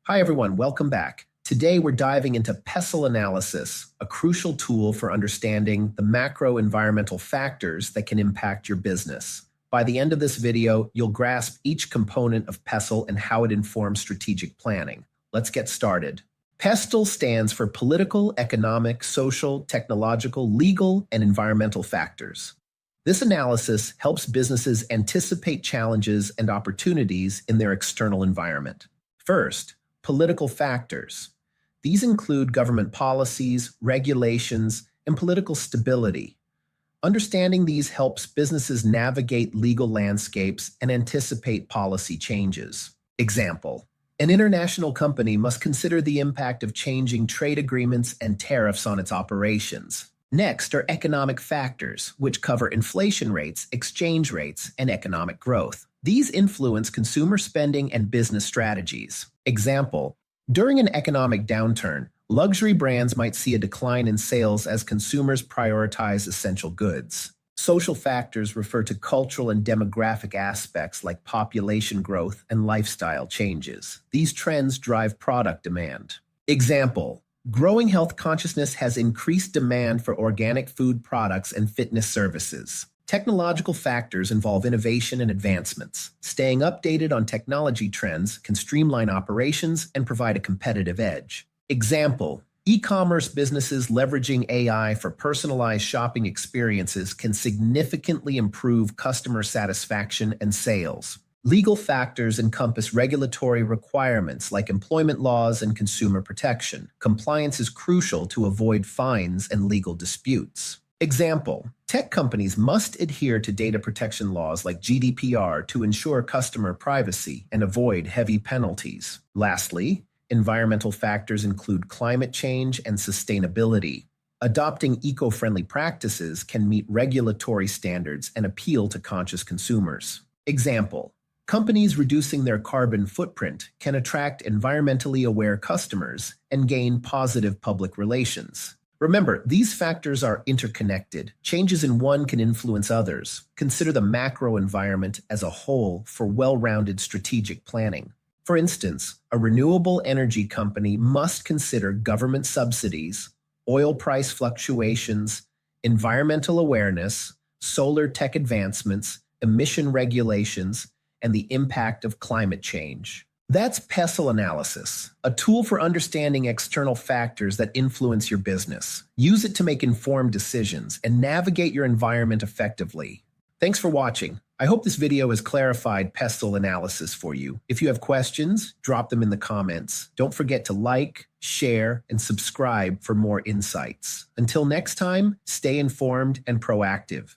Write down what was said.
Hi everyone, welcome back. Today we're diving into PESTLE Analysis, a crucial tool for understanding the macro environmental factors that can impact your business. By the end of this video, you'll grasp each component of PESTLE and how it informs strategic planning. Let's get started. PESTLE stands for Political, Economic, Social, Technological, Legal, and Environmental Factors. This analysis helps businesses anticipate challenges and opportunities in their external environment. First, political factors. These include government policies, regulations, and political stability. Understanding these helps businesses navigate legal landscapes and anticipate policy changes. Example: an international company must consider the impact of changing trade agreements and tariffs on its operations. Next are economic factors, which cover inflation rates, exchange rates, and economic growth. These influence consumer spending and business strategies. Example: during an economic downturn, luxury brands might see a decline in sales as consumers prioritize essential goods. Social factors refer to cultural and demographic aspects like population growth and lifestyle changes. These trends drive product demand. Example: growing health consciousness has increased demand for organic food products and fitness services. Technological factors involve innovation and advancements. Staying updated on technology trends can streamline operations and provide a competitive edge. Example: e-commerce businesses leveraging AI for personalized shopping experiences can significantly improve customer satisfaction and sales. Legal factors encompass regulatory requirements like employment laws and consumer protection. Compliance is crucial to avoid fines and legal disputes. Example: tech companies must adhere to data protection laws like GDPR to ensure customer privacy and avoid heavy penalties. Lastly, environmental factors include climate change and sustainability. Adopting eco-friendly practices can meet regulatory standards and appeal to conscious consumers. Example: companies reducing their carbon footprint can attract environmentally aware customers and gain positive public relations. Remember, these factors are interconnected. Changes in one can influence others. Consider the macro environment as a whole for well-rounded strategic planning. For instance, a renewable energy company must consider government subsidies, oil price fluctuations, environmental awareness, solar tech advancements, emission regulations, and the impact of climate change. That's PESTLE Analysis, a tool for understanding external factors that influence your business. Use it to make informed decisions and navigate your environment effectively. Thanks for watching. I hope this video has clarified PESTLE Analysis for you. If you have questions, drop them in the comments. Don't forget to like, share, and subscribe for more insights. Until next time, stay informed and proactive.